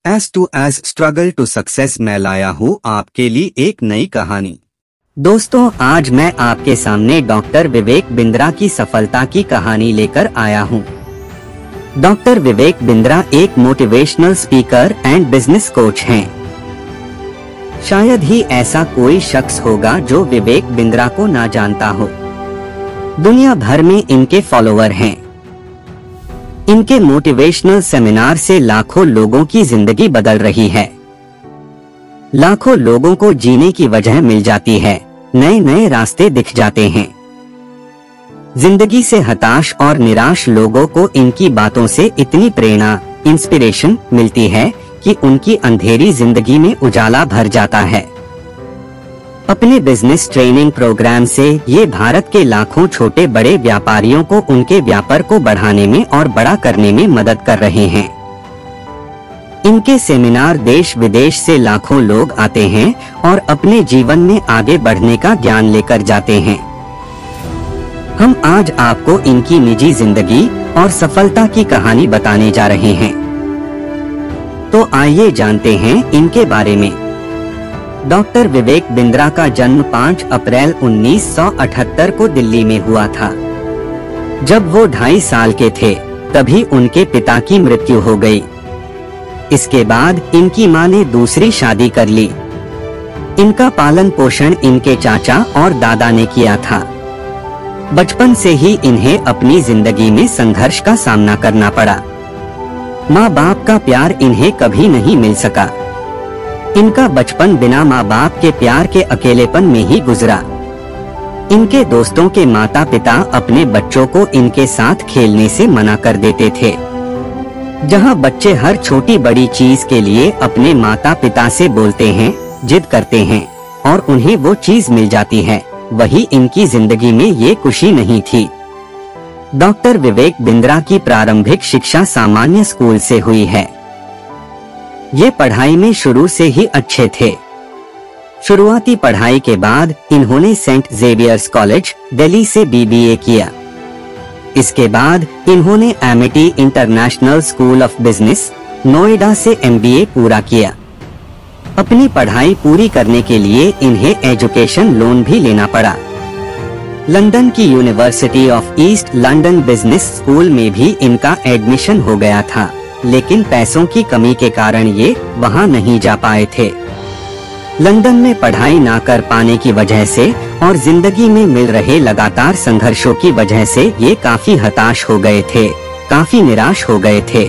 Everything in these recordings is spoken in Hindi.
As to age struggle to success मैं लाया हूँ आपके लिए एक नई कहानी। दोस्तों, आज मैं आपके सामने डॉक्टर विवेक बिंद्रा की सफलता की कहानी लेकर आया हूँ। डॉक्टर विवेक बिंद्रा एक motivational speaker and business coach हैं। शायद ही ऐसा कोई शख्स होगा जो विवेक बिंद्रा को ना जानता हो। दुनिया भर में इनके फॉलोअर हैं। इनके मोटिवेशनल सेमिनार से लाखों लोगों की जिंदगी बदल रही है। लाखों लोगों को जीने की वजह मिल जाती है, नए नए रास्ते दिख जाते हैं। जिंदगी से हताश और निराश लोगों को इनकी बातों से इतनी प्रेरणा, इंस्पिरेशन मिलती है कि उनकी अंधेरी जिंदगी में उजाला भर जाता है। अपने बिजनेस ट्रेनिंग प्रोग्राम से ये भारत के लाखों छोटे बड़े व्यापारियों को उनके व्यापार को बढ़ाने में और बड़ा करने में मदद कर रहे हैं। इनके सेमिनार देश विदेश से लाखों लोग आते हैं और अपने जीवन में आगे बढ़ने का ज्ञान लेकर जाते हैं। हम आज आपको इनकी निजी जिंदगी और सफलता की कहानी बताने जा रहे हैं। तो आइए जानते हैं इनके बारे में। डॉक्टर विवेक बिंद्रा का जन्म 5 अप्रैल 1978 को दिल्ली में हुआ था। जब वो 2.5 साल के थे तभी उनके पिता की मृत्यु हो गई। इसके बाद इनकी मां ने दूसरी शादी कर ली। इनका पालन पोषण इनके चाचा और दादा ने किया था। बचपन से ही इन्हें अपनी जिंदगी में संघर्ष का सामना करना पड़ा। माँ बाप का प्यार इन्हें कभी नहीं मिल सका। इनका बचपन बिना माँ बाप के प्यार के अकेलेपन में ही गुजरा। इनके दोस्तों के माता पिता अपने बच्चों को इनके साथ खेलने से मना कर देते थे। जहाँ बच्चे हर छोटी बड़ी चीज के लिए अपने माता पिता से बोलते हैं, जिद करते हैं और उन्हें वो चीज मिल जाती है, वही इनकी जिंदगी में ये खुशी नहीं थी। डॉक्टर विवेक बिंद्रा की प्रारंभिक शिक्षा सामान्य स्कूल से हुई है। ये पढ़ाई में शुरू से ही अच्छे थे। शुरुआती पढ़ाई के बाद इन्होंने सेंट जेवियर्स कॉलेज दिल्ली से बीबीए किया। इसके बाद इन्होंने Amity international school of business Noida से एमबीए पूरा किया। अपनी पढ़ाई पूरी करने के लिए इन्हें एजुकेशन लोन भी लेना पड़ा। लंदन की university of east London business school में भी इनका एडमिशन हो गया था, लेकिन पैसों की कमी के कारण ये वहां नहीं जा पाए थे। लंदन में पढ़ाई ना कर पाने की वजह से और जिंदगी में मिल रहे लगातार संघर्षों की वजह से ये काफी हताश हो गए थे, काफी निराश हो गए थे।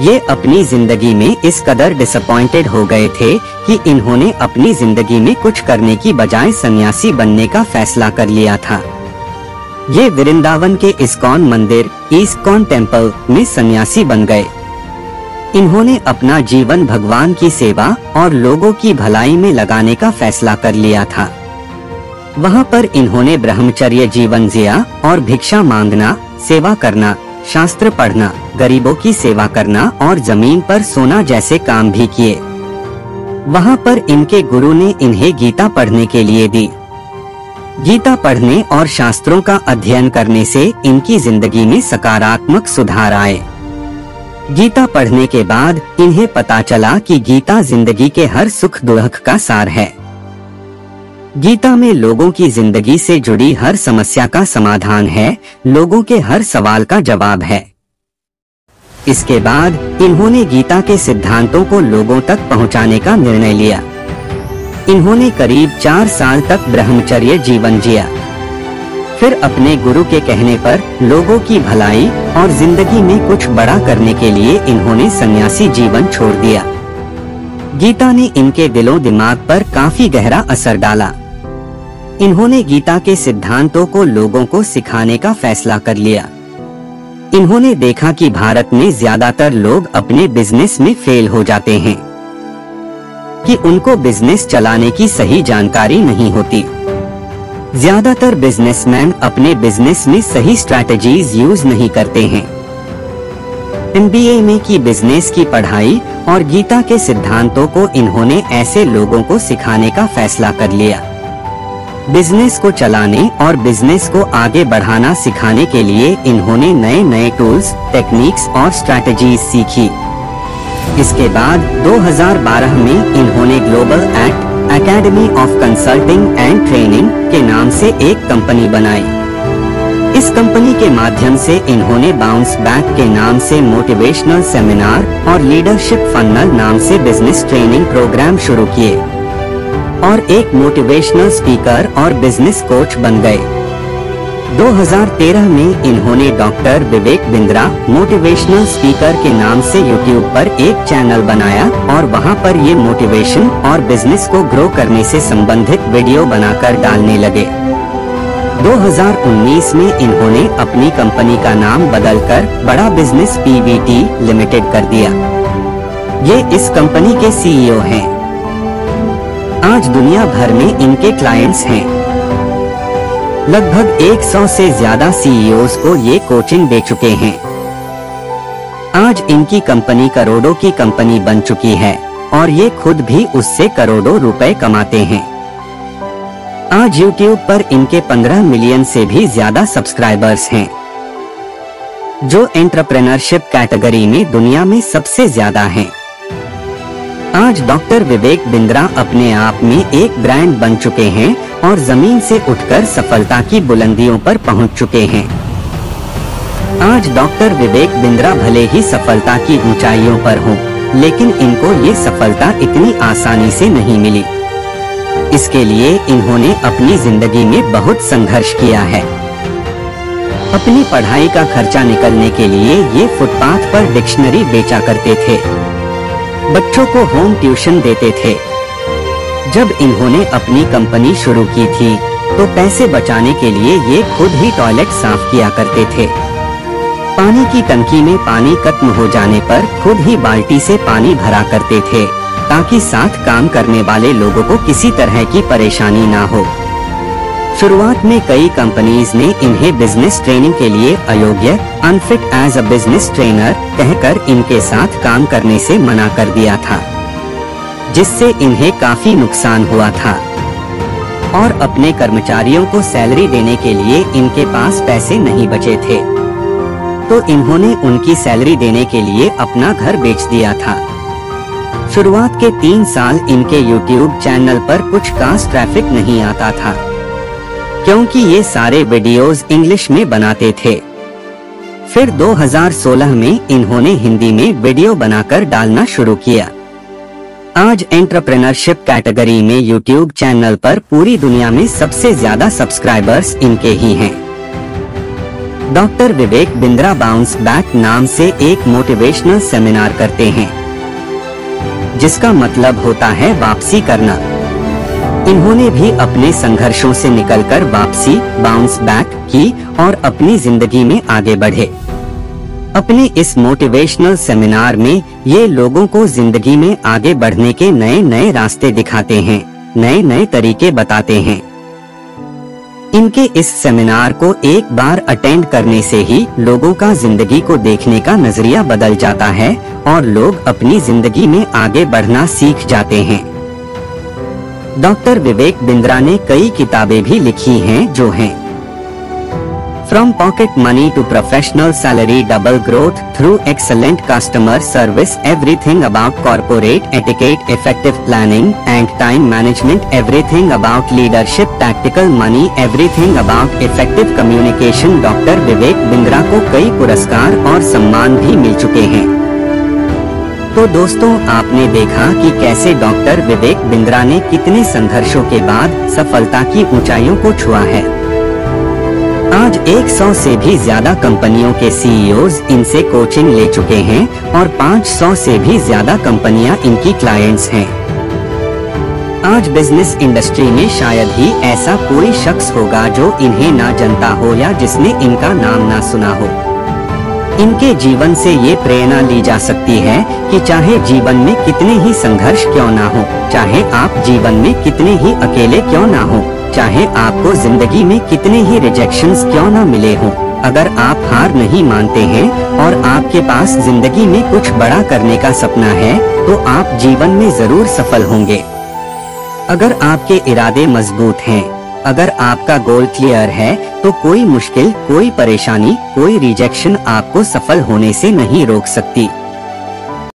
ये अपनी जिंदगी में इस कदर डिसअपॉइंटेड हो गए थे कि इन्होंने अपनी जिंदगी में कुछ करने की बजाय सन्यासी बनने का फैसला कर लिया था। ये वृंदावन के इस्कॉन मंदिर इस्कॉन टेम्पल में सन्यासी बन गए। इन्होंने अपना जीवन भगवान की सेवा और लोगों की भलाई में लगाने का फैसला कर लिया था। वहाँ पर इन्होंने ब्रह्मचर्य जीवन जिया और भिक्षा मांगना, सेवा करना, शास्त्र पढ़ना, गरीबों की सेवा करना और जमीन पर सोना जैसे काम भी किए। वहाँ पर इनके गुरु ने इन्हें गीता पढ़ने के लिए दी। गीता पढ़ने और शास्त्रों का अध्ययन करने से इनकी जिंदगी में सकारात्मक सुधार आए। गीता पढ़ने के बाद इन्हें पता चला कि गीता जिंदगी के हर सुख दुख का सार है। गीता में लोगों की जिंदगी से जुड़ी हर समस्या का समाधान है, लोगों के हर सवाल का जवाब है। इसके बाद इन्होंने गीता के सिद्धांतों को लोगों तक पहुंचाने का निर्णय लिया। इन्होंने करीब 4 साल तक ब्रह्मचर्य जीवन जिया। फिर अपने गुरु के कहने पर लोगों की भलाई और जिंदगी में कुछ बड़ा करने के लिए इन्होंने सन्यासी जीवन छोड़ दिया। गीता ने इनके दिलों दिमाग पर काफी गहरा असर डाला। इन्होंने गीता के सिद्धांतों को लोगों को सिखाने का फैसला कर लिया। इन्होंने देखा कि भारत में ज्यादातर लोग अपने बिजनेस में फेल हो जाते हैं, कि उनको बिजनेस चलाने की सही जानकारी नहीं होती। ज्यादातर बिजनेसमैन अपने बिजनेस में सही स्ट्रैटेजीज यूज नहीं करते हैं। एमबीए में की बिजनेस की पढ़ाई और गीता के सिद्धांतों को इन्होंने ऐसे लोगों को सिखाने का फैसला कर लिया। बिजनेस को चलाने और बिजनेस को आगे बढ़ाना सिखाने के लिए इन्होंने नए नए टूल्स, टेक्निक्स और स्ट्रैटेजीज सीखी। इसके बाद 2012 में इन्होंने global act academy of consulting and training के नाम से एक कंपनी बनाई। इस कंपनी के माध्यम से इन्होंने बाउंस बैक के नाम से मोटिवेशनल सेमिनार और लीडरशिप फन्नल नाम से बिजनेस ट्रेनिंग प्रोग्राम शुरू किए और एक मोटिवेशनल स्पीकर और बिजनेस कोच बन गए। 2013 में इन्होंने doctor Vivek Bindra motivational speaker के नाम से YouTube पर एक चैनल बनाया और वहां पर ये मोटिवेशन और बिजनेस को ग्रो करने से संबंधित वीडियो बनाकर डालने लगे। 2019 में इन्होंने अपनी कंपनी का नाम बदलकर बड़ा बिजनेस PVT लिमिटेड कर दिया। ये इस कंपनी के CEO हैं। आज दुनिया भर में इनके क्लाइंट्स हैं। लगभग 100 से ज्यादा CEOs को ये कोचिंग दे चुके हैं। आज इनकी कंपनी करोड़ों की कंपनी बन चुकी है और ये खुद भी उससे करोड़ों रुपए कमाते हैं। आज YouTube पर इनके 15 मिलियन से भी ज्यादा सब्सक्राइबर्स हैं, जो एंटरप्रेन्योरशिप कैटेगरी में दुनिया में सबसे ज्यादा हैं। आज डॉक्टर विवेक बिंद्रा अपने आप में एक ब्रांड बन चुके हैं और जमीन से उठकर सफलता की बुलंदियों पर पहुंच चुके हैं। आज डॉक्टर विवेक बिंद्रा भले ही सफलता की ऊंचाइयों पर हों, लेकिन इनको ये सफलता इतनी आसानी से नहीं मिली। इसके लिए इन्होंने अपनी जिंदगी में बहुत संघर्ष किया है। अपनी पढ़ाई का खर्चा निकलने के लिए ये फुटपाथ पर डिक्शनरी बेचा करते थे, बच्चों को होम ट्यूशन देते थे। जब इन्होंने अपनी कंपनी शुरू की थी तो पैसे बचाने के लिए ये खुद ही टॉयलेट साफ किया करते थे। पानी की टंकी में पानी खत्म हो जाने पर खुद ही बाल्टी से पानी भरा करते थे ताकि साथ काम करने वाले लोगों को किसी तरह की परेशानी ना हो। शुरुआत में कई कंपनीज ने इन्हें बिजनेस ट्रेनिंग के लिए अयोग्य, unfit as a business trainer कहकर इनके साथ काम करने से मना कर दिया था, जिससे इन्हें काफी नुकसान हुआ था और अपने कर्मचारियों को सैलरी देने के लिए इनके पास पैसे नहीं बचे थे, तो इन्होंने उनकी सैलरी देने के लिए अपना घर बेच दिया था। शुरुआत के 3 साल इनके YouTube चैनल पर कुछ खास ट्रैफिक नहीं आता था, क्योंकि ये सारे वीडियोस इंग्लिश में बनाते थे। फिर 2016 में इन्होंने हिंदी में वीडियो बनाकर डालना शुरू किया। आज एंटरप्रेन्योरशिप कैटेगरी में YouTube चैनल पर पूरी दुनिया में सबसे ज्यादा सब्सक्राइबर्स इनके ही हैं। Doctor Vivek Bindra bounce back नाम से एक मोटिवेशनल सेमिनार करते हैं, जिसका मतलब होता है वापसी करना। इन्होंने भी अपने संघर्षों से निकलकर वापसी बाउंस बैक की और अपनी जिंदगी में आगे बढ़े। अपने इस मोटिवेशनल सेमिनार में ये लोगों को जिंदगी में आगे बढ़ने के नए नए रास्ते दिखाते हैं, नए नए तरीके बताते हैं। इनके इस सेमिनार को एक बार अटेंड करने से ही लोगों का जिंदगी को देखने का नजरिया बदल जाता है और लोग अपनी जिंदगी में आगे बढ़ना सीख जाते हैं। डॉक्टर विवेक बिंद्रा ने कई किताबें भी लिखी हैं, जो हैं from pocket money to professional salary, double growth through excellent customer service, everything about corporate etiquette, effective planning and time management, everything about leadership, tactical money, everything about effective communication. Doctor Vivek Bindra को कई पुरस्कार और सम्मान भी मिल चुके हैं। तो दोस्तों, आपने देखा कि कैसे डॉक्टर विवेक बिंद्रा ने कितने संघर्षों के बाद सफलता की ऊंचाइयों को छुआ है। आज 100 से भी ज्यादा कंपनियों के CEOs इनसे कोचिंग ले चुके हैं और 500 से भी ज्यादा कंपनियां इनकी क्लाइंट्स हैं। आज बिजनेस इंडस्ट्री में शायद ही ऐसा कोई शख्स होगा जो इन्हें ना जानता हो या जिसने इनका नाम ना सुना हो। इनके जीवन से ये प्रेरणा ली जा सकती है कि चाहे जीवन में कितने ही संघर्ष क्यों ना हो, चाहे आप जीवन में कितने ही अकेले क्यों ना हो, चाहे आपको जिंदगी में कितने ही रिजेक्शंस क्यों ना मिले हों, अगर आप हार नहीं मानते हैं और आपके पास जिंदगी में कुछ बड़ा करने का सपना है तो आप जीवन में जरूर सफल होंगे। अगर आपके इरादे मजबूत हैं, अगर आपका गोल क्लियर है तो कोई मुश्किल, कोई परेशानी, कोई रिजेक्शन आपको सफल होने से नहीं रोक सकती।